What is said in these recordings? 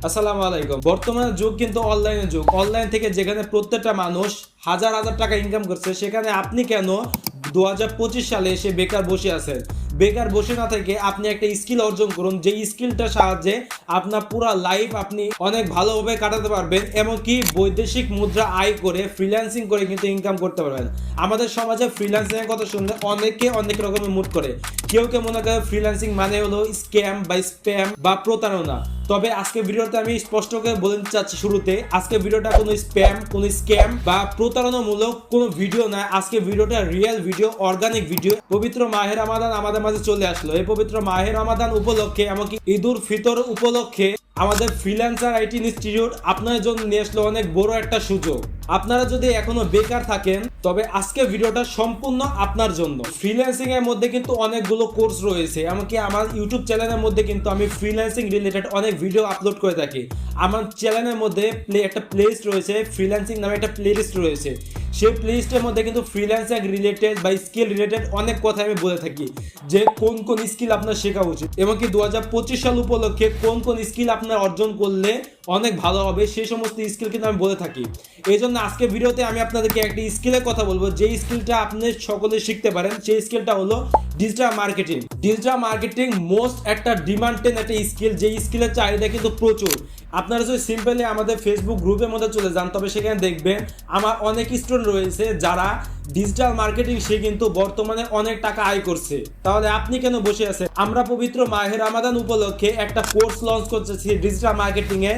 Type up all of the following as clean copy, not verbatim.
আসসালামু আলাইকুম। বর্তমানে যুগ কিন্তু অনলাইনের যুগ। অনলাইন থেকে যেখানে প্রত্যেকটা মানুষ হাজার হাজার টাকা ইনকাম করছে, সেখানে আপনি কেন 2025 সালে এসে বেকার বসে আছেন? বেকার বসে না থেকে আপনি একটা স্কিল অর্জন করুন, যে স্কিলটার সাহায্যে আপনার পুরো লাইফ আপনি অনেক ভালোভাবে কাটাতে পারবেন, এমনকি বৈদেশিক মুদ্রা আয় করে ফ্রিল্যান্সিং করে কিন্তু ইনকাম করতে পারবেন। আমাদের সমাজে ফ্রিল্যান্সিং এর কথা শুনলে অনেকে অনেক রকমের মুড করে। কেউ মনে করে ফ্রিল্যান্সিং মানে হলো স্ক্যাম বা স্প্যাম বা প্রতারণা। তবে আজকে ভিডিওতে আমি স্পষ্ট করে বলে দিতে চাচ্ছি শুরুতে, আজকে ভিডিওটা কোনো স্প্যাম, কোনো স্ক্যাম বা প্রতারণামূলক কোনো ভিডিও না। আজকে ভিডিওটা রিয়েল ভিডিও, অর্গানিক ভিডিও। পবিত্র মাহে রমাদান আমাদের মাঝে চলে আসলো। এই পবিত্র মাহে রমাদান উপলক্ষে, এমনকি ঈদ উল ফিতর উপলক্ষে আমাদের ফ্রিল্যান্সার আইটি ইনস্টিটিউট আপনাদের জন্য নিয়ে আসলো অনেক বড় একটা সুযোগ। আপনারা যদি এখনো বেকার থাকেন, তবে আজকে ভিডিওটা সম্পূর্ণ আপনার জন্য। ফ্রিল্যান্সিং এর মধ্যে কিন্তু অনেকগুলো কোর্স রয়েছে, এমনকি আমার ইউটিউব চ্যানেলের মধ্যে কিন্তু আমি ফ্রিল্যান্সিং রিলেটেড অনেক ভিডিও আপলোড করে থাকি। আমার চ্যানেলের মধ্যে একটা প্লেলিস্ট রয়েছে, ফ্রিল্যান্সিং নামে একটা প্লেলিস্ট রয়েছে। সেই প্লেলিস্টের মধ্যে কিন্তু ফ্রিল্যান্সিং রিলেটেড বা স্কিল রিলেটেড অনেক কথা আমি বলে থাকি, যে কোন কোন স্কিল আপনার শেখা উচিত, এমনকি 2025 সাল উপলক্ষে কোন কোন স্কিল আপনার অর্জন করলে অনেক ভালো হবে, সেই সমস্ত স্কিল কিন্তু আমি বলে থাকি। এই জন্য আজকে ভিডিওতে আমি আপনাদেরকে একটি স্কিলের কথা বলবো, যে স্কিলটা আপনি সকলে শিখতে পারেন। সেই স্কিলটা হলো digital marketing. Digital marketing most একটা ডিমান্ডেড একটা স্কিল, যে স্কিলের চাহিদা কিন্তু প্রচুর। আপনারা যদি সিম্পলি আমাদের ফেসবুক গ্রুপের মধ্যে চলে যান, তবে সেখানে দেখবেন আমার অনেক স্টুডেন্ট রয়েছে যারা ডিজিটাল মার্কেটিং সে কিন্তু বর্তমানে অনেক টাকা আয় করছে। তাহলে আপনি কেন বসে আছেন? আমরা পবিত্র মাহে রমাদান উপলক্ষে একটা কোর্স লঞ্চ করতেছি ডিজিটাল মার্কেটিং এ,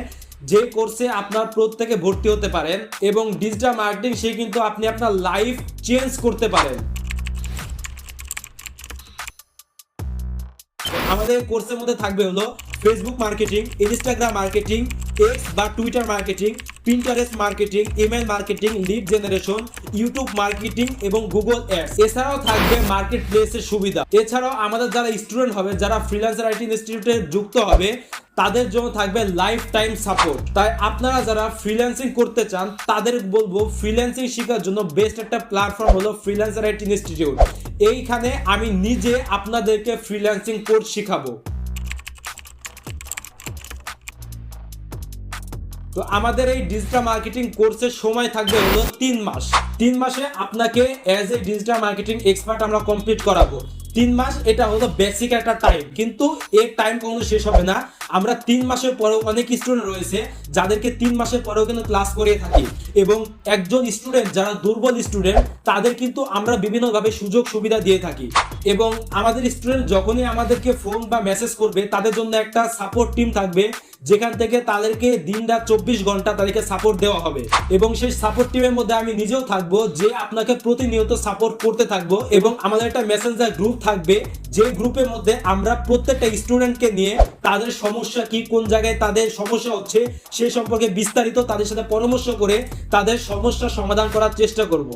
যে কোর্সে আপনার প্রত্যেকে ভর্তি হতে পারেন এবং ডিজিটাল মার্কেটিং সে কিন্তু আপনি আপনার লাইফ চেঞ্জ করতে পারেন। আমাদের কোর্সের মধ্যে থাকবে হলো Facebook marketing, Instagram marketing, X বা Twitter marketing, Pinterest marketing, email marketing, lead generation, YouTube marketing এবং গুগল অ্যাডস। এছাড়াও থাকবে মার্কেট প্লেসের সুবিধা। এছাড়াও আমাদের যারা স্টুডেন্ট হবে, যারা ফ্রিল্যান্সার আইটি ইনস্টিটিউটে যুক্ত হবে, তাদের জন্য থাকবে লাইফ টাইম সাপোর্ট। তাই আপনারা যারা ফ্রিল্যান্সিং করতে চান, তাদের বলবো ফ্রিল্যান্সিং শেখার জন্য বেস্ট একটা প্ল্যাটফর্ম হলো ফ্রিল্যান্সার আইটি ইনস্টিটিউট। এইখানে আমি নিজে আপনাদেরকে ফ্রিল্যান্সিং কোর্স শেখাবো। তো আমাদের এই ডিজিটাল মার্কেটিং কোর্সের সময় থাকবে হলো 3 মাস। 3 মাসে আপনাকে as a digital marketing expert আমরা কমপ্লিট করাবো। 3 মাস এটা হলো বেসিক একটা টাইম, কিন্তু এই টাইম কখনো শেষ হবে না। আমরা 3 মাসের পরেও অনেক স্টুডেন্ট রয়েছে যাদেরকে 3 মাসের পরেও কিন্তু ক্লাস করিয়ে থাকি, এবং একজন স্টুডেন্ট যারা দুর্বল স্টুডেন্ট তাদের কিন্তু আমরা বিভিন্নভাবে সুযোগ সুবিধা দিয়ে থাকি। এবং আমাদের স্টুডেন্ট যখনই আমাদেরকে ফোন বা মেসেজ করবে, তাদের জন্য একটা সাপোর্ট টিম থাকবে, যেখান থেকে তাদেরকে দিন রাত 24 ঘন্টা তাদেরকে সাপোর্ট দেওয়া হবে। এবং সেই সাপোর্ট টিমের মধ্যে আমি নিজেও থাকবো, যে আপনাকে প্রতিনিয়ত সাপোর্ট করতে থাকবো। এবং আমাদের একটা মেসেঞ্জার গ্রুপ থাকবে, যে গ্রুপের মধ্যে আমরা প্রত্যেকটা স্টুডেন্টকে নিয়ে তাদের সমস্যা কি, কোন জায়গায় তাদের সমস্যা হচ্ছে, সেই সম্পর্কে বিস্তারিত তাদের সাথে পরামর্শ করে তাদের সমস্যার সমাধান করার চেষ্টা করব।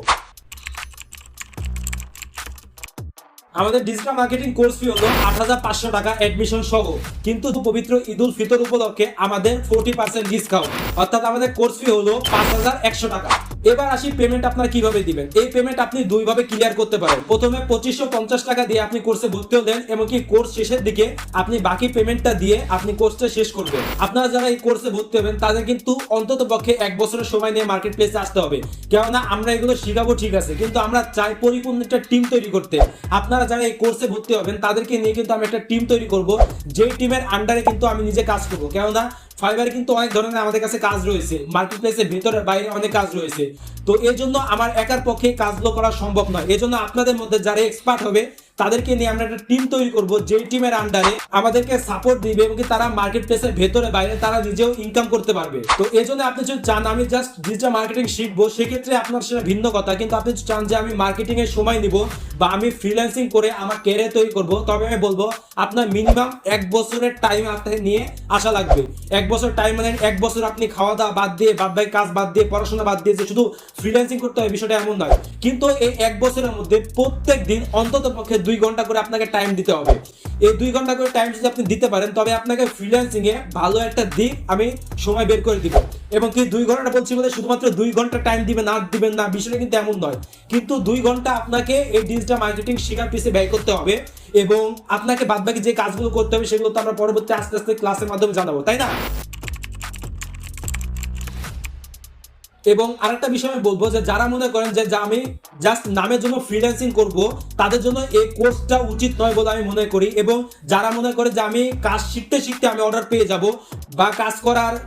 আমাদের ডিজিটাল মার্কেটিং কোর্স ফি হলো 8,500 টাকা অ্যাডমিশন সহ, কিন্তু পবিত্র ঈদ উল ফিতর উপলক্ষে আমাদের 40% ডিসকাউন্ট, অর্থাৎ আমাদের কোর্স ফি হলো 5,100 টাকা। এবার আসি পেমেন্ট আপনারা কিভাবে দিবেন। এই পেমেন্ট আপনি দুইভাবে ক্লিয়ার করতে পারেন। প্রথমে 2550 টাকা দিয়ে আপনি কোর্সে ভর্তি হলেন, এমনকি কোর্স শেষের দিকে আপনি বাকি পেমেন্টটা দিয়ে আপনি কোর্সটা শেষ করবেন। আপনারা যারা এই কোর্সে ভর্তি হবেন, তাদের কিন্তু অন্তত পক্ষে 1 বছরের সময় নিয়ে মার্কেট প্লেসে আসতে হবে। কেননা আমরা এগুলো শিখাবো ঠিক আছে, কিন্তু আমরা চাই পরিপূর্ণ একটা টিম তৈরি করতে। আপনারা যারা এই কোর্সে ভর্তি হবেন, তাদেরকে নিয়ে কিন্তু আমি একটা টিম তৈরি করব, যে টিমের আন্ডারে কিন্তু আমি নিজে কাজ করবো। কেননা ফাইবারে কিন্তু অনেক ধরনের আমাদের কাছে কাজ রয়েছে, মার্কেট প্লেসের ভিতরে বাইরে অনেক কাজ রয়েছে। তো এই জন্য আমার একার পক্ষে কাজগুলো করা সম্ভব নয়। এই জন্য আপনাদের মধ্যে যারা এক্সপার্ট হবে, তাদেরকে নিয়ে আমরা একটা টিম তৈরি করব, যে টিমের আন্ডারে আমাদেরকে সাপোর্ট দিবে এবং তারা মার্কেট প্লেসের ভেতরে বাইরে তারা নিজেও ইনকাম করতে পারবে। তো এই জন্য আপনি যদি চান আমি জাস্ট ডিজিটাল মার্কেটিং শিখবো, সেক্ষেত্রে আপনার সেটা ভিন্ন কথা। কিন্তু আপনি যদি চান যে আমি মার্কেটিং এর সময় নিব বা আমি ফ্রিল্যান্সিং করে আমার ক্যারিয়ার তৈরি করব, তবে আমি বলবো আপনার মিনিমাম 1 বছরের টাইম আপনাকে নিয়ে আসা লাগবে। 1 বছর টাইম মানে 1 বছর আপনি খাওয়া দাওয়া বাদ দিয়ে, বাদ বাকি কাজ বাদ দিয়ে, পড়াশোনা বাদ দিয়ে যে শুধু ফ্রিল্যান্সিং করতে হবে, বিষয়টা এমন নয়। কিন্তু এই 1 বছরের মধ্যে প্রত্যেক দিন অন্তত পক্ষে 2 ঘন্টা করে আপনাকে টাইম দিতে হবে। এই 2 ঘন্টা করে টাইম যদি আপনি দিতে পারেন, তবে আপনাকে ফ্রিল্যান্সিং এ ভালো একটা দিক আমি সময় বের করে দিব। এবং কি 2 ঘন্টা বলছি বলে শুধুমাত্র 2 ঘন্টা টাইম দিবেন না, বিষয়টা কিন্তু এমন নয়। কিন্তু 2 ঘন্টা আপনাকে এই ডিজিটাল মার্কেটিং শেখার পিছনে ব্যয় করতে হবে, এবং আপনাকে বাদবাকি যে কাজগুলো করতে হবে সেগুলো তো আমরা পরবর্তী আস্তে আস্তে ক্লাসের মাধ্যমে জানাবো, তাই না? এবং আরেকটা বিষয় আমি বলবো যে যারা মনে করেন যে আমি জাস্ট নামের জন্য ফ্রিল্যান্সিং করব, তাদের জন্য এই কোর্সটা উচিত নয় বলে আমি মনে করি। এবং যারা মনে করে যে আমি কাজ শিখতে শিখতে আমি অর্ডার পেয়ে যাব, বা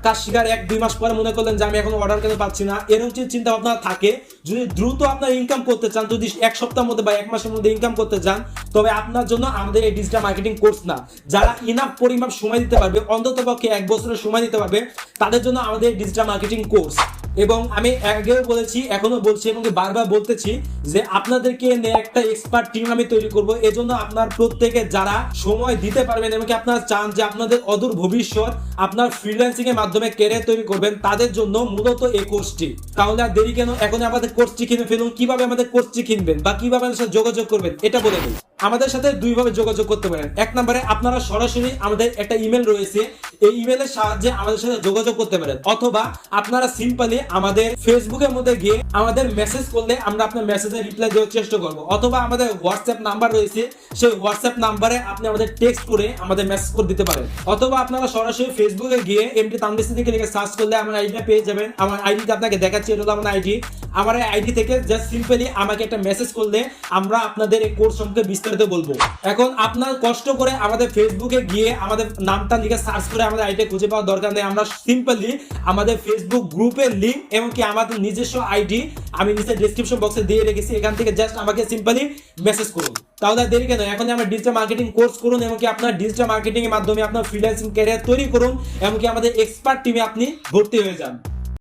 কাজ শেখার 1-2 মাস পরে মনে করলেন যে আমি এখন অর্ডার কেন পাচ্ছি না, এরকম চিন্তা ভাবনা থাকে, যদি দ্রুত আপনার ইনকাম করতে চান, যদি 1 সপ্তাহের মধ্যে বা 1 মাসের মধ্যে ইনকাম করতে চান, তবে আপনার জন্য আমাদের এই ডিজিটাল মার্কেটিং কোর্স না। যারা ইনাফ পরিমাণ সময় দিতে পারবে, অন্ততপক্ষে 1 বছরের সময় দিতে পারবে, তাদের জন্য আমাদের ডিজিটাল মার্কেটিং কোর্স। এবং আমি আগেও বলেছি, এখনো বলছি এবং বারবার বলতেছি যে আপনাদেরকে নিয়ে একটা এক্সপার্ট টিম আমি তৈরি করব। এজন্য আপনার প্রত্যেকে যারা সময় দিতে পারবেন এবং কি আপনারা চান যে আপনাদের অদূর ভবিষ্যৎ আপনার ফ্রিল্যান্সিং এর মাধ্যমে ক্যারিয়ার তৈরি করবেন, তাদের জন্য মূলত এই কোর্সটি। তাহলে আর দেরি কেন, এখন আমাদের কোর্সটি কিনে ফেলুন। কিভাবে আমাদের কোর্সটি কিনবেন বা কিভাবে আমাদের সাথে যোগাযোগ করবেন এটা বলে দিই। আমাদের সাথে 2 ভাবে যোগাযোগ করতে পারেন। 1 নম্বরে আপনারা সরাসরি আমাদের একটা ইমেল রয়েছে, এই ইমেলের সাহায্যে আমাদের সাথে যোগাযোগ করতে পারেন, অথবা আপনারা সিম্পলি আমাদের ফেসবুকের মধ্যে গিয়ে আমাদের মেসেজ করলে আমরা আপনার মেসেজে রিপ্লাই দেওয়ার চেষ্টা করব, অথবা আমাদের হোয়াটসঅ্যাপ নাম্বার রয়েছে, সেই হোয়াটসঅ্যাপ নাম্বারে আপনি আমাদের টেক্সট করে আমাদের মেসেজ করে দিতে পারেন, অথবা আপনারা সরাসরি ফেসবুকে গিয়ে এমডি তানভীর সিদ্দিকী লিখে সার্চ করলে আমার আইডিটা পেয়ে যাবেন। আমার আইডিটা আপনাকে দেখাচ্ছি, এটা হলো আমার আইডি। আমার এই আইডি থেকে জাস্ট সিম্পলি আমাকে একটা মেসেজ করলে আমরা আপনাদের এই কোর্স সম্পর্কে বিস্তারিত বলবো। এখন আপনার কষ্ট করে আমাদের ফেসবুকে গিয়ে আমাদের নামটা লিখে সার্চ করে আমাদের আইডি খুঁজে পাওয়ার দরকার নেই। আমরা সিম্পলি আমাদের ফেসবুক গ্রুপের লিংক এবং কি আমাদের নিজস্ব আইডি আমি নিচে ডেসক্রিপশন বক্সে দিয়ে রেখেছি, এখান থেকে জাস্ট আমাকে সিম্পলি মেসেজ করুন। তাহলে দেরি কেন, এখন আমরা ডিজিটাল মার্কেটিং কোর্স করুন এবং কি আপনার ডিজিটাল মার্কেটিং এর মাধ্যমে আপনার ফ্রিল্যান্সিং ক্যারিয়ার তৈরি করুন এবং কি আমাদের এক্সপার্ট টিমে আপনি ভর্তি হয়ে যান।